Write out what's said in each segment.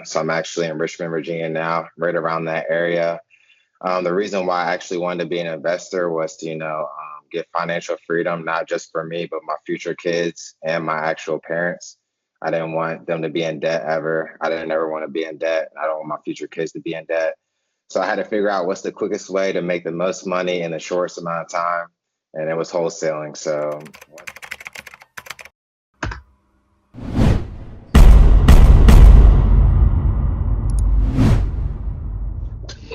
So I'm actually in Richmond, Virginia now, right around that area. The reason why I actually wanted to be an investor was to, get financial freedom, not just for me, but my future kids and my actual parents. I didn't want them to be in debt ever. I didn't ever want to be in debt. I don't want my future kids to be in debt. So I had to figure out what's the quickest way to make the most money in the shortest amount of time. And it was wholesaling. So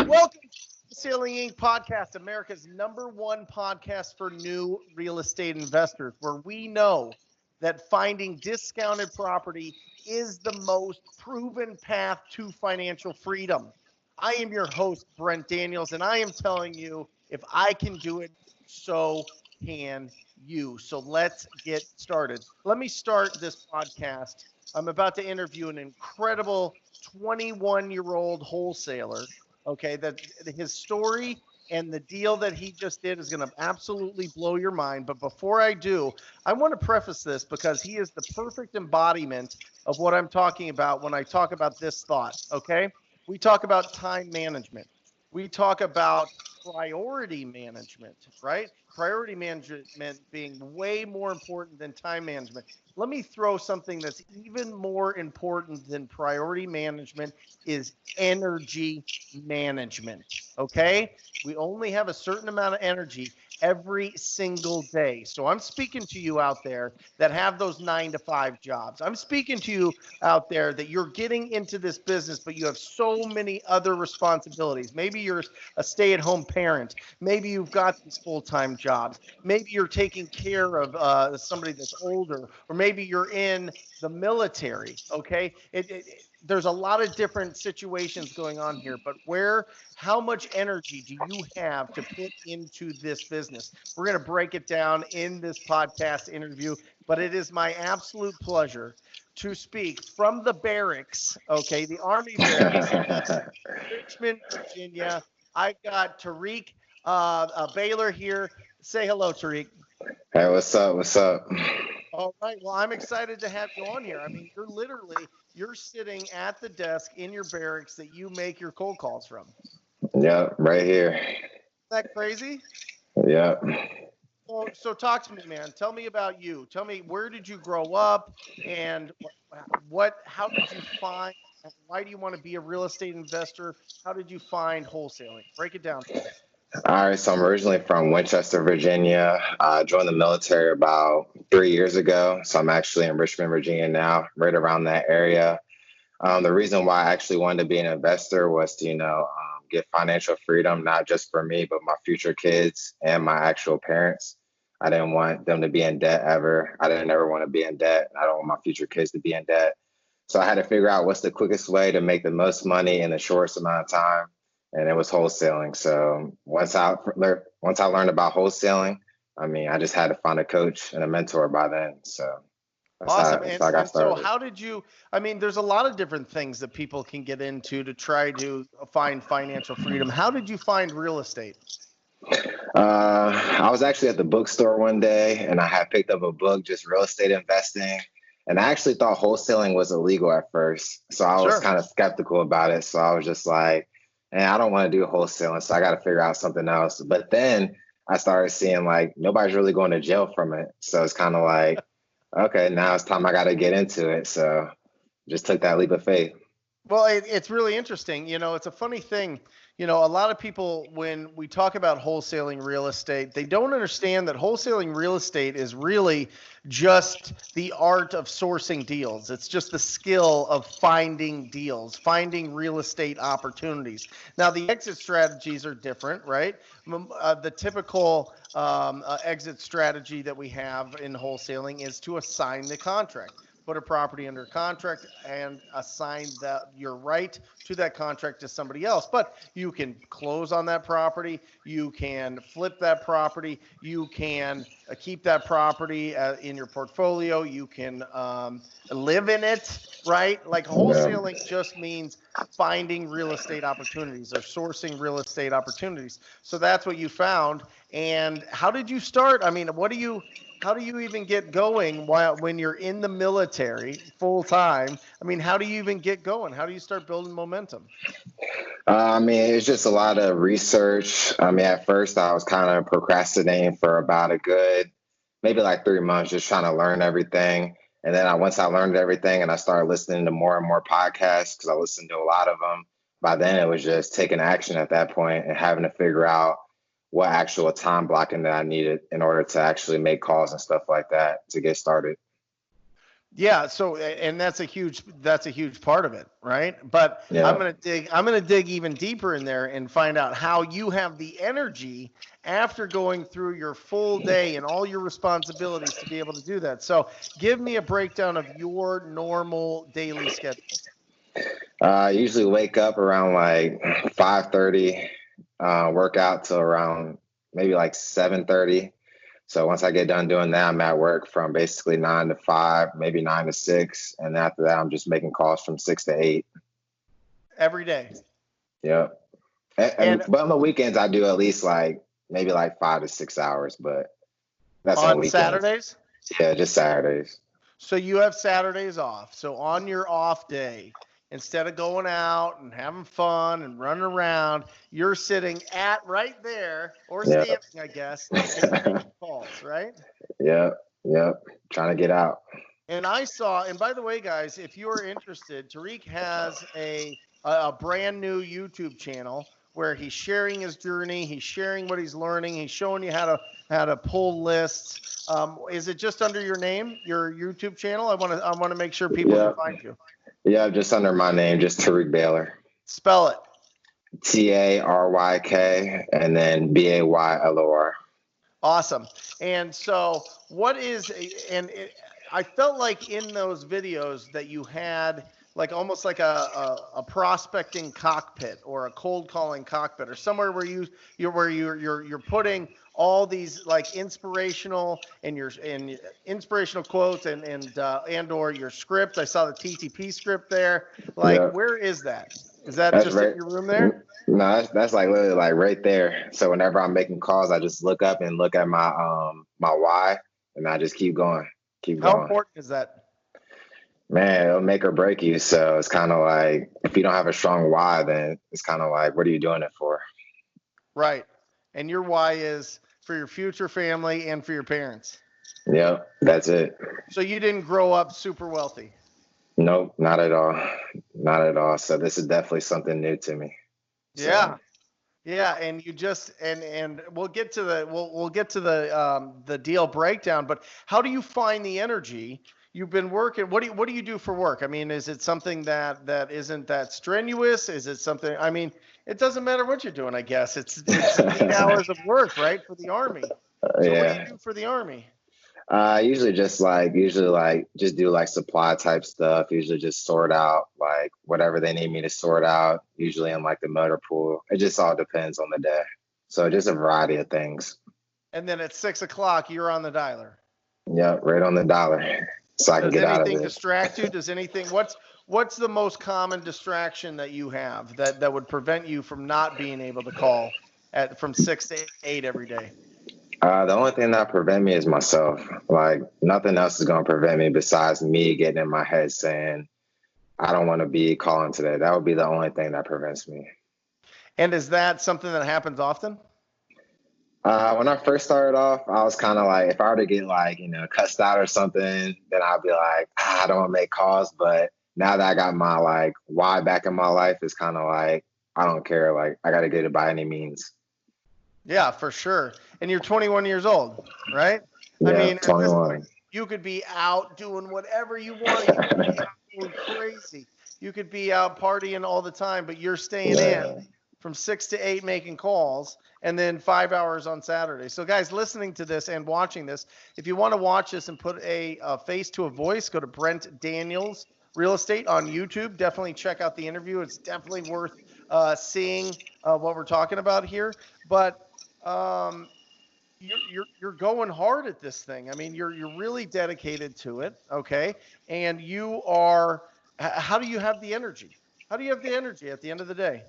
Welcome to Wholesaling Inc. podcast, America's #1 podcast for new real estate investors, where we know that finding discounted property is the most proven path to financial freedom. I am your host, Brent Daniels, and I am telling you, if I can do it, so can you. So let's get started. Let me start this podcast. I'm about to interview an incredible 21-year-old wholesaler. Okay, that his story and the deal that he just did is going to absolutely blow your mind. But before I do, I want to preface this because he is the perfect embodiment of what I'm talking about when I talk about this thought. Okay, we talk about time management, we talk about priority management, right? Priority management being way more important than time management. Let me throw something that's even more important than priority management is energy management. Okay. We only have a certain amount of energy every single day. So I'm speaking to you out there that have those 9 to 5 jobs. I'm speaking to you out there that you're getting into this business, but you have so many other responsibilities. Maybe you're a stay-at-home parent. Maybe you've got these full-time jobs. Maybe you're taking care of somebody that's older, or maybe you're in the military. Okay. There's a lot of different situations going on here, but how much energy do you have to put into this business? We're going to break it down in this podcast interview, but it is my absolute pleasure to speak from the barracks, okay, the Army barracks, Richmond, Virginia. I've got Tariq Baylor here. Say hello, Tariq. hey, what's up? What's up? All right. Well, I'm excited to have you on here. I mean, you're sitting at the desk in your barracks that you make your cold calls from. Isn't Yep, right here. that crazy? Yep. So talk to me, man. Tell me about you. Tell me, where did you grow up, and how did you find? Why do you want to be a real estate investor? How did you find wholesaling? Break it down for me. All right, so I'm originally from Winchester, Virginia. I joined the military about 3 years ago. So I'm actually in Richmond, Virginia now, right around that area. The reason why I actually wanted to be an investor was to, get financial freedom, not just for me, but my future kids and my actual parents. I didn't want them to be in debt ever. I didn't ever want to be in debt. I don't want my future kids to be in debt. So I had to figure out what's the quickest way to make the most money in the shortest amount of time, and it was wholesaling. So once I learned about wholesaling, I mean, I just had to find a coach and a mentor by then. So Awesome. that's And how I got and so started. how did you, I mean, there's a lot of different things that people can get into to try to find financial freedom. How did you find real estate? I was actually at the bookstore one day, and I had picked up a book, just real estate investing. And I actually thought wholesaling was illegal at first. So I was Sure. kind of skeptical about it. So I was just like, man, I don't want to do wholesaling. So I got to figure out something else. But then I started seeing like nobody's really going to jail from it. So it's kind of like, okay, now it's time I got to get into it. So just took that leap of faith. Well, it's really interesting. It's a funny thing. A lot of people, when we talk about wholesaling real estate, they don't understand that wholesaling real estate is really just the art of sourcing deals. It's just the skill of finding deals, finding real estate opportunities. Now, the exit strategies are different, right? The typical exit strategy that we have in wholesaling is to assign the contract, put a property under contract and assign your right to that contract to somebody else. But you can close on that property, you can flip that property, you can keep that property in your portfolio, you can live in it, right? Like Yeah. wholesaling just means finding real estate opportunities or sourcing real estate opportunities. So that's what you found. And how did you start? I mean, how do you even get going when you're in the military full time? I mean, how do you even get going? How do you start building momentum? I mean, it's just a lot of research. I mean, at first I was kind of procrastinating for about a good, maybe like 3 months, just trying to learn everything. And then once I learned everything and I started listening to more and more podcasts, because I listened to a lot of them, by then it was just taking action at that point and having to figure out what actual time blocking that I needed in order to actually make calls and stuff like that to get started. Yeah, so and that's a huge part of it, right? But Yeah. I'm gonna dig even deeper in there and find out how you have the energy after going through your full day and all your responsibilities to be able to do that. So give me a breakdown of your normal daily schedule. I usually wake up around like 5:30, work out till around maybe like 7:30. So once I get done doing that, I'm at work from basically 9 to 5, maybe 9 to 6. And after that, I'm just making calls from 6 to 8. Every day. Yep. But on the weekends, I do at least like maybe like 5 to 6 hours, but that's on weekends. Saturdays? Yeah, just Saturdays. So you have Saturdays off. So on your off day, instead of going out and having fun and running around, you're sitting at right there or standing, I guess, and making calls, right? Yep. Trying to get out. And I saw, and by the way, guys, if you are interested, Tariq has a brand new YouTube channel where he's sharing his journey, he's sharing what he's learning, he's showing you how to pull lists. Is it just under your name, your YouTube channel? I want to make sure people can find you. Yeah, just under my name, just Tariq Baylor. Spell it. TARYK and then BAYLOR. Awesome. And so I felt like in those videos that you had like almost like a prospecting cockpit or a cold calling cockpit or somewhere where you're putting all these like inspirational quotes and or your script. I saw the TTP script there. Like, Where is that? Is that just in your room there? No, that's like literally like right there. So whenever I'm making calls, I just look up and look at my my why, and I just keep going. How important is that? Man, it'll make or break you. So it's kind of like if you don't have a strong why, then it's kind of like, what are you doing it for? Right. And your why is for your future family and for your parents. Yep, that's it. So you didn't grow up super wealthy? Nope, not at all. Not at all. So this is definitely something new to me. So. Yeah, and you just and we'll get to the deal breakdown, but how do you find the energy? You've been working. What do you do for work? I mean, is it something that isn't that strenuous? Is it something? I mean, it doesn't matter what you're doing. I guess it's 8 hours of work, right, for the Army. So what do you do for the Army? Usually just do like supply type stuff. Usually just sort out like whatever they need me to sort out. Usually in like the motor pool. It just all depends on the day. So just a variety of things. And then at 6 o'clock, you're on the dialer. Yep, right on the dollar. So I can get out of it. Does anything distract you? Does anything? What's the most common distraction that you have that would prevent you from not being able to call from 6 to 8 every day? The only thing that prevent me is myself. Like nothing else is going to prevent me besides me getting in my head saying, I don't want to be calling today. That would be the only thing that prevents me. And is that something that happens often? When I first started off, I was kind of like, if I were to get like, cussed out or something, then I'd be like, I don't want to make calls. But now that I got my like why back in my life, it's kind of like, I don't care. Like I got to get it by any means. Yeah, for sure. And you're 21 years old, right? Yeah, I mean, 21. At this point, you could be out doing whatever you want. You could be out going crazy. You could be out partying all the time, but you're staying in from 6 to 8 making calls and then 5 hours on Saturday. So guys, listening to this and watching this, if you want to watch this and put a face to a voice, go to Brent Daniels Real Estate on YouTube. Definitely check out the interview. It's definitely worth seeing what we're talking about here. But you're going hard at this thing. I mean, you're really dedicated to it, okay? And you are. How do you have the energy? How do you have the energy at the end of the day?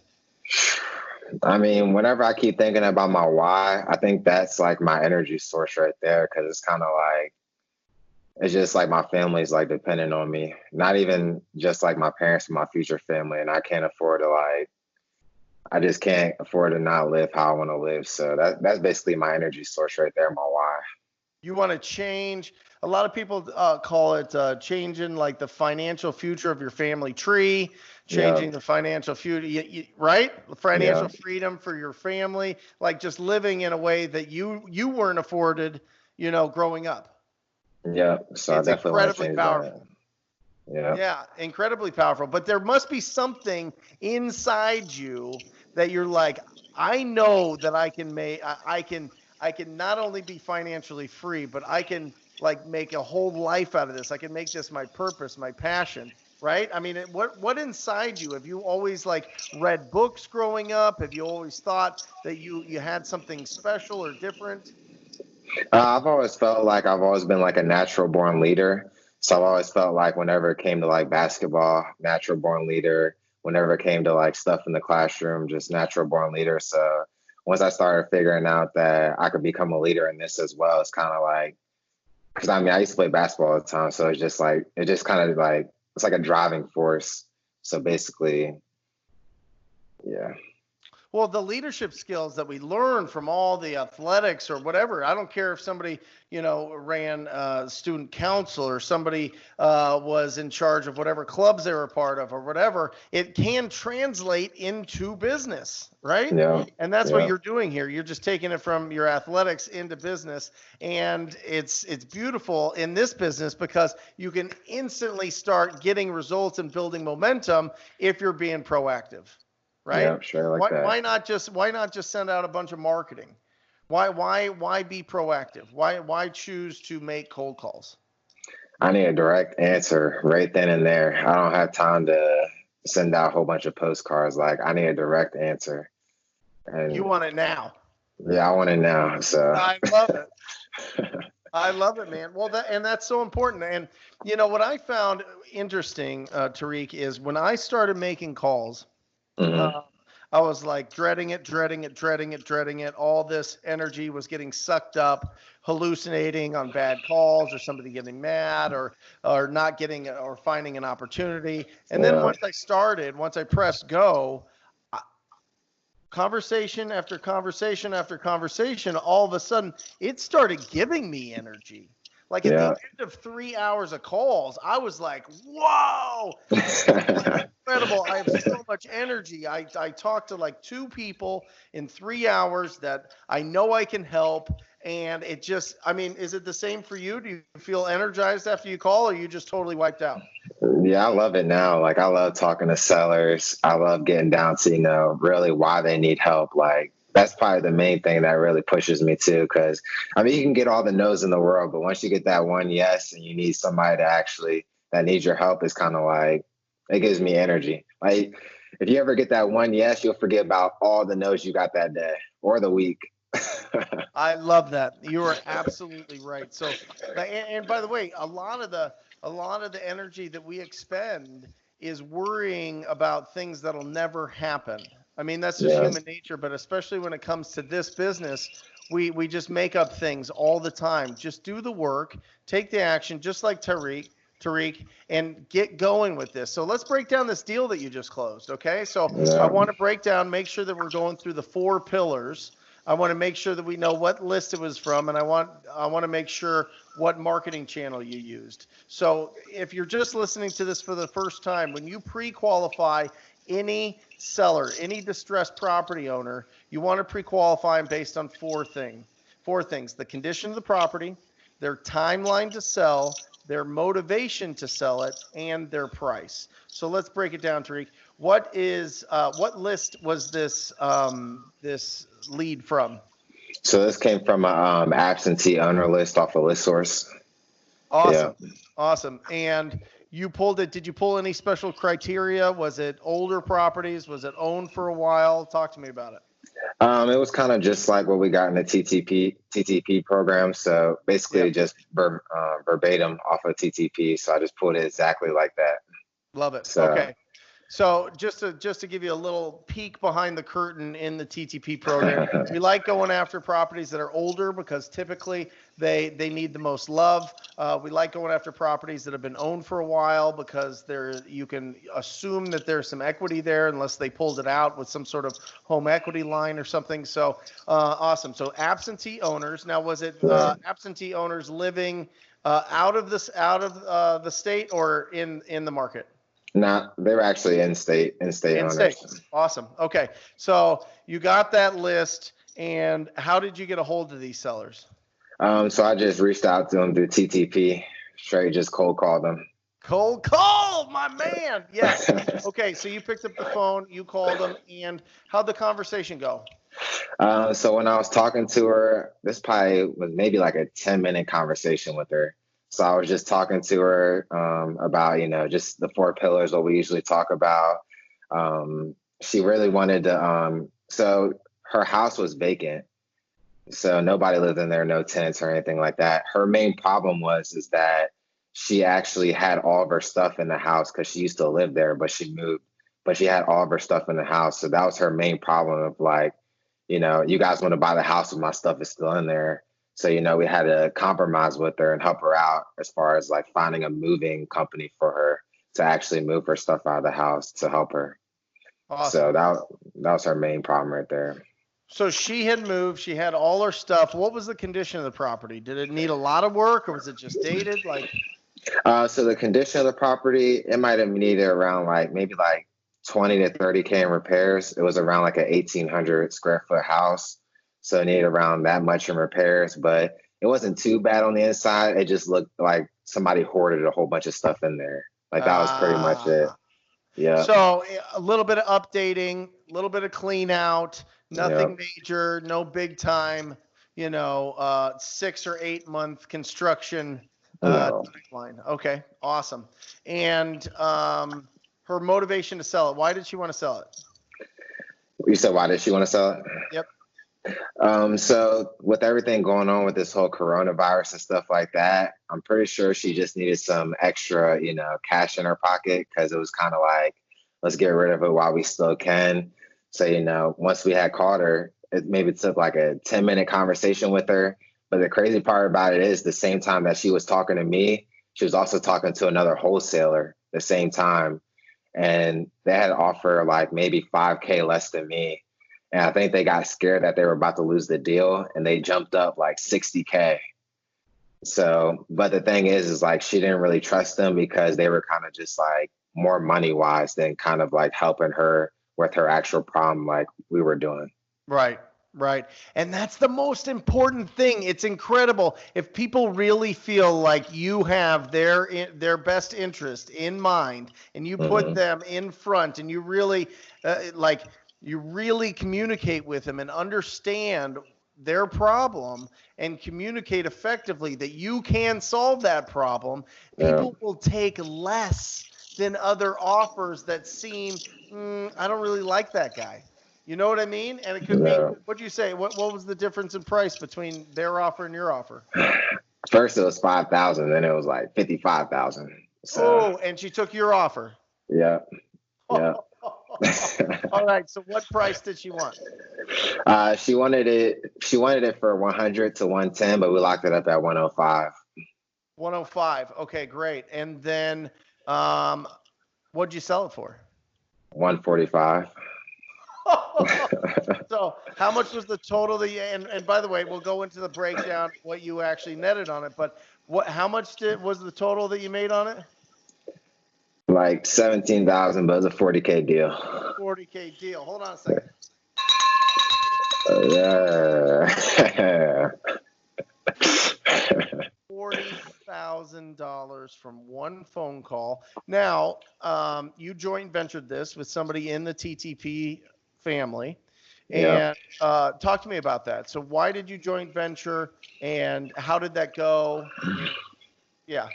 I mean, whenever I keep thinking about my why, I think that's like my energy source right there. Cause it's kind of like, it's just like my family's like depending on me, not even just like my parents and my future family. And I can't afford to like, I just can't afford to not live how I want to live. So that's basically my energy source right there, my why. You want to change. A lot of people call it changing like the financial future of your family tree, Yeah. changing the financial future, right? Yeah. Financial freedom for your family, like just living in a way that you weren't afforded, growing up. Yeah. So I It's definitely want to incredibly change that. powerful. Yeah. Yeah, incredibly powerful. But there must be something inside you that you're like, I know that I can make, I can not only be financially free, but I can like make a whole life out of this. I can make this my purpose, my passion, right? I mean, what inside you? Have you always like read books growing up? Have you always thought that you had something special or different? I've always felt like I've always been like a natural born leader. So I've always felt like whenever it came to like basketball, natural born leader. Whenever it came to like stuff in the classroom, just natural born leader. So once I started figuring out that I could become a leader in this as well, it's kind of like, because I mean, I used to play basketball all the time. So it's just like, it just kind of like, it's like a driving force. So basically, yeah. Well, the leadership skills that we learn from all the athletics or whatever, I don't care if somebody, ran student council or somebody was in charge of whatever clubs they were a part of or whatever, it can translate into business, right? Yeah. And that's what Yeah. you're doing here. You're just taking it from your athletics into business. And it's beautiful in this business because you can instantly start getting results and building momentum if you're being proactive, right? Yeah. Sure. Like Why that. why not just send out a bunch of marketing? Why be proactive? Why choose to make cold calls? I need a direct answer right then and there. I don't have time to send out a whole bunch of postcards. Like I need a direct answer. You And want it now. yeah, I want it now. So I love it. I love it, man. Well, that's so important. And what I found interesting, Tariq, is when I started making calls, mhm. uh, I was like dreading it, dreading it, dreading it, dreading it. All this energy was getting sucked up, hallucinating on bad calls or somebody getting mad or not getting or finding an opportunity. And then Yeah, once I pressed go, conversation after conversation after conversation, all of a sudden it started giving me energy. Like at the yeah. end of 3 hours of calls, I was like, whoa, this is like incredible. I have so much energy. I talked to like two people in 3 hours that I know I can help. And it just, I mean, is it the same for you? Do you feel energized after you call or are you just totally wiped out? Yeah, I love it now. Like I love talking to sellers. I love getting down to, really why they need help. Like that's probably the main thing that really pushes me too. Cause I mean, you can get all the no's in the world, but once you get that one yes and you need somebody to actually that needs your help, it's kind of like it gives me energy. Like if you ever get that one yes, you'll forget about all the no's you got that day or the week. I love that. You are absolutely right. So, and by the way, a lot of the energy that we expend is worrying about things that'll never happen. I mean, that's just Yeah. human nature, but especially when it comes to this business, we just make up things all the time. Just do the work, take the action, just like Tariq, and get going with this. So let's break down this deal that you just closed. Okay. So I Yeah. want to break down, make sure that we're going through the four pillars. I want to make sure that we know what list it was from, and I want to make sure what marketing channel you used. So if you're just listening to this for the first time, when you pre-qualify any seller, any distressed property owner, you want to pre-qualify them based on four things. Four things: the condition of the property, their timeline to sell, their motivation to sell it, and their price. So let's break it down, Tariq. What list was this lead from? So this came from a absentee owner list off of list source. Yeah. Awesome, awesome. And you pulled it. Did you pull any special criteria? Was it older properties? Was it owned for a while? Talk to me about it. It was kind of just like what we got in the TTP program. So basically, Yep, just verbatim off of TTP. So I just put it exactly like that. love it. So Okay. So just to give you a little peek behind the curtain in the TTP program, we like going after properties that are older because typically they need the most love. We like going after properties that have been owned for a while because you can assume that there's some equity there unless they pulled it out with some sort of home equity line or something. So awesome. So absentee owners. Now, was it absentee owners living out of the state or in the market? No, they were actually in-state owners. Awesome. Okay. So you got that list, and how did you get a hold of these sellers? So I just reached out to them through TTP, straight just cold called them. Cold call, my man. Yes. Okay. So you picked up the phone, you called them, and how'd the conversation go? So when I was talking to her, this probably was maybe like a 10-minute conversation with her. So I was just talking to her about, just the 4 pillars, what we usually talk about. She really wanted to, so her house was vacant. So nobody lived in there, no tenants or anything like that. Her main problem is that she actually had all of her stuff in the house because she used to live there, but she moved. But she had all of her stuff in the house. So that was her main problem of like, you guys want to buy the house, but my stuff is still in there. So, we had to compromise with her and help her out as far as like finding a moving company for her to actually move her stuff out of the house to help her. Awesome. So that was her main problem right there. So she had moved, she had all her stuff. What was the condition of the property? Did it need a lot of work or was it just dated? So the condition of the property, it might have needed around maybe 20 to 30K in repairs. It was around like an 1,800 square foot house. So it needed around that much in repairs, but it wasn't too bad on the inside. It just looked like somebody hoarded a whole bunch of stuff in there. Like that was pretty much it. Yeah. So a little bit of updating, a little bit of clean out, nothing major, no big time, 6 or 8 month construction timeline. Okay, awesome. And her motivation to sell it. Why did she want to sell it? You said why did she want to sell it? Yep. So with everything going on with this whole coronavirus and stuff like that, I'm pretty sure she just needed some extra, cash in her pocket because it was kind of like, let's get rid of it while we still can. So, once we had called her, it maybe took like a 10-minute conversation with her. But the crazy part about it is the same time that she was talking to me, she was also talking to another wholesaler the same time. And they had to offer like maybe 5K less than me. And I think they got scared that they were about to lose the deal and they jumped up like 60K. So, but the thing is like she didn't really trust them because they were kind of just like more money wise than kind of like helping her with her actual problem like we were doing. Right. And that's the most important thing. It's incredible. If people really feel like you have their best interest in mind and you put them in front and you really you really communicate with them and understand their problem and communicate effectively that you can solve that problem, people will take less than other offers that seem, I don't really like that guy. You know what I mean? And it could be, what'd you say? What was the difference in price between their offer and your offer? First it was 5,000, then it was like 55,000. So, and she took your offer. Yeah. All right. So what price did she want? She wanted it for 100 to 110, but we locked it up at 105. 105. Okay, great. And then what'd you sell it for? 145. So how much was the total that you, and by the way, we'll go into the breakdown what you actually netted on it, but how much was the total that you made on it? Like 17,000, but it was a 40K deal. 40K deal. Hold on a second. $40,000 from one phone call. Now, you joint ventured this with somebody in the TTP family, and talk to me about that. So, why did you joint venture, and how did that go? Yeah.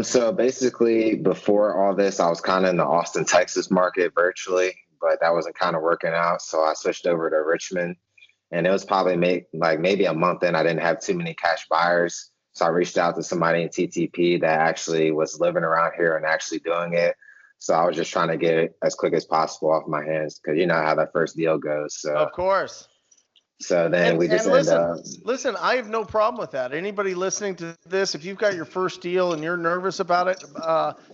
So basically, before all this, I was kind of in the Austin, Texas market virtually, but that wasn't kind of working out. So I switched over to Richmond, and it was probably maybe a month in. I didn't have too many cash buyers. So I reached out to somebody in TTP that actually was living around here and actually doing it. So I was just trying to get it as quick as possible off my hands because you know how that first deal goes. Of course. So then we just And end up. listen, I have no problem with that. Anybody listening to this, if you've got your first deal and you're nervous about it,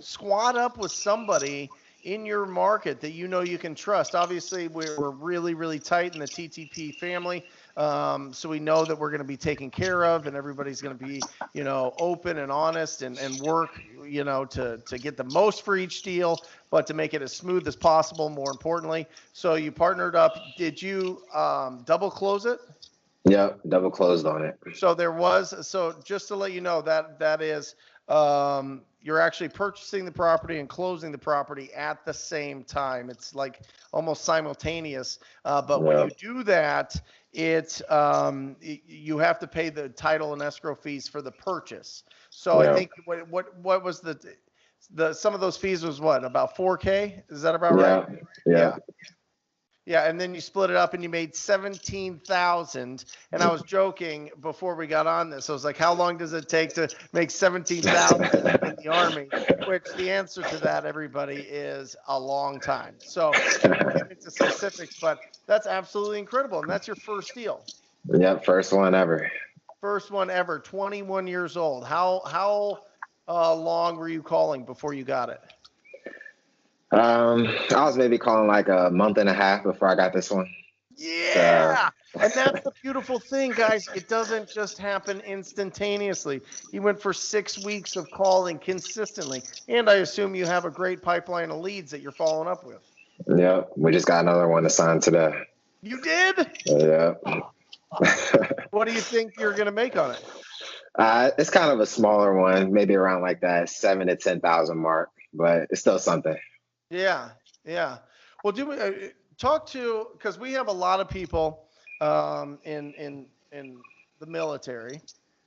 squat up with somebody in your market that you know you can trust. Obviously, we're really, really tight in the TTP family. So we know that we're going to be taken care of and everybody's going to be, you know, open and honest and work, you know, to get the most for each deal, but to make it as smooth as possible, more importantly. So you partnered up. Did you double close it? Yep, double closed on it. So just to let you know that is, you're actually purchasing the property and closing the property at the same time. It's like almost simultaneous. But when you do that, you have to pay the title and escrow fees for the purchase. So I think what was the some of those fees was what, about $4K? Is that about right? Yeah. Yeah, and then you split it up and you made 17,000. And I was joking before we got on this. I was like, how long does it take to make 17,000 in the Army? Which the answer to that, everybody, is a long time. So we'll get into specifics, but that's absolutely incredible. And that's your first deal. Yep, first one ever. First one ever, 21 years old. How long were you calling before you got it? I was maybe calling like a month and a half before I got this one. Yeah. And that's the beautiful thing, guys. It doesn't just happen instantaneously. He went for 6 weeks of calling consistently. And I assume you have a great pipeline of leads that you're following up with. Yep. We just got another one to sign today. You did? Yep. What do you think you're going to make on it? It's kind of a smaller one, maybe around like that 7,000 to 10,000 mark, but it's still something. Yeah. Well, because we have a lot of people in the military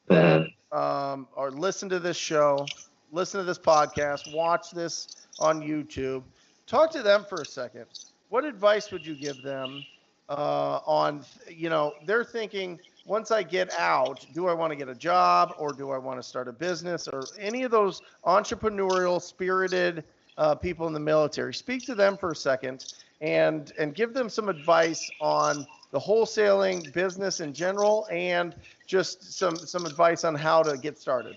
that are listen to this show, listen to this podcast, watch this on YouTube. Talk to them for a second. What advice would you give them on, you know, they're thinking, once I get out, do I want to get a job or do I want to start a business, or any of those entrepreneurial spirited people in the military? Speak to them for a second and give them some advice on the wholesaling business in general and just some advice on how to get started.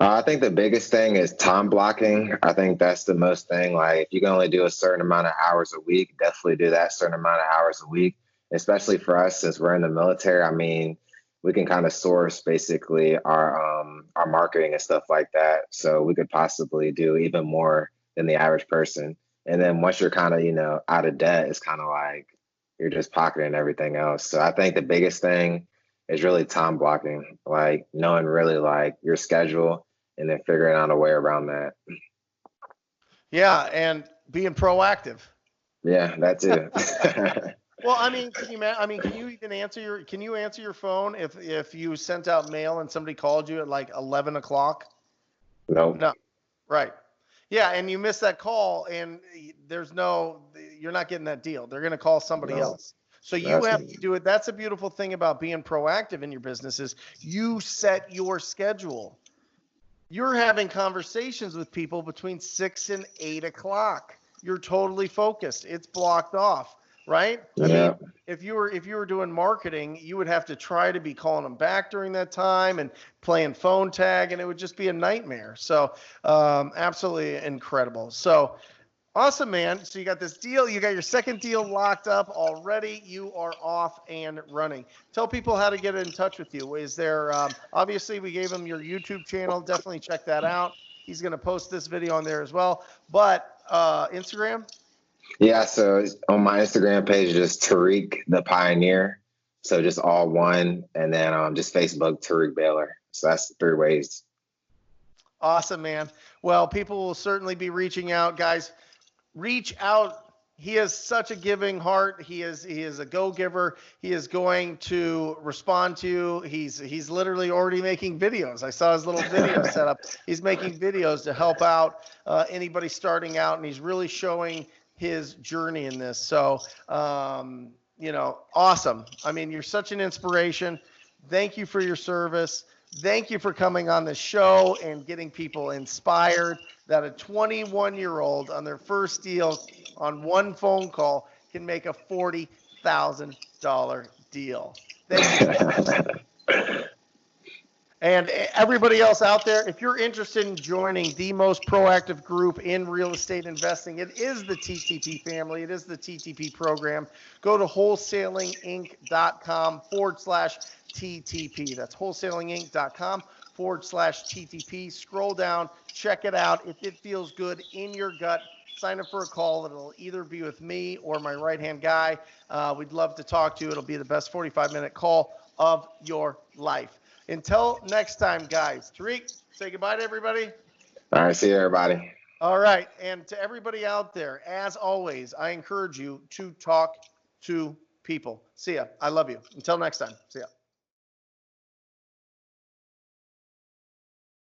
I think the biggest thing is time blocking. I think that's the most thing. Like, if you can only do a certain amount of hours a week, definitely do that certain amount of hours a week, especially for us since we're in the military. I mean, we can kind of source basically our marketing and stuff like that. So we could possibly do even more than the average person. And then once you're kind of, you know, out of debt, it's kind of like you're just pocketing everything else. So I think the biggest thing is really time blocking, like knowing really like your schedule and then figuring out a way around that. Yeah, and being proactive. Yeah, that too. Well, I mean, can you even answer your phone if you sent out mail and somebody called you at like 11 o'clock? Nope. No. Right. Yeah, and you miss that call and you're not getting that deal. They're going to call somebody else. So you have to do it. That's a beautiful thing about being proactive in your business is you set your schedule. You're having conversations with people between 6 and 8 o'clock. You're totally focused. It's blocked off, right? Yeah. I mean, if you were doing marketing, you would have to try to be calling them back during that time and playing phone tag, and it would just be a nightmare. So absolutely incredible. So awesome, man. So you got this deal. You got your second deal locked up already. You are off and running. Tell people how to get in touch with you. Is there, obviously, we gave him your YouTube channel. Definitely check that out. He's going to post this video on there as well. But Instagram? Yeah, so on my Instagram page, just Tariq the Pioneer. So just all one. And then just Facebook, Tariq Baylor. So that's 3 ways. Awesome, man. Well, people will certainly be reaching out, guys. Reach out. He has such a giving heart. He is a go-giver. He is going to respond to you. He's literally already making videos. I saw his little video setup. He's making videos to help out anybody starting out, and he's really showing his journey in this. So, you know, awesome. I mean, you're such an inspiration. Thank you for your service. Thank you for coming on the show and getting people inspired. that a 21-year-old on their first deal on one phone call can make a $40,000 deal. Thank you. And everybody else out there, if you're interested in joining the most proactive group in real estate investing, it is the TTP family. It is the TTP program. Go to wholesalinginc.com/TTP. That's wholesalinginc.com/TTP. Scroll down, check it out. If it feels good in your gut, sign up for a call. It'll either be with me or my right-hand guy. We'd love to talk to you. It'll be the best 45-minute call of your life. Until next time, guys. Tariq, say goodbye to everybody. All right, see you, everybody. All right. And to everybody out there, as always, I encourage you to talk to people. See ya. I love you. Until next time. See ya.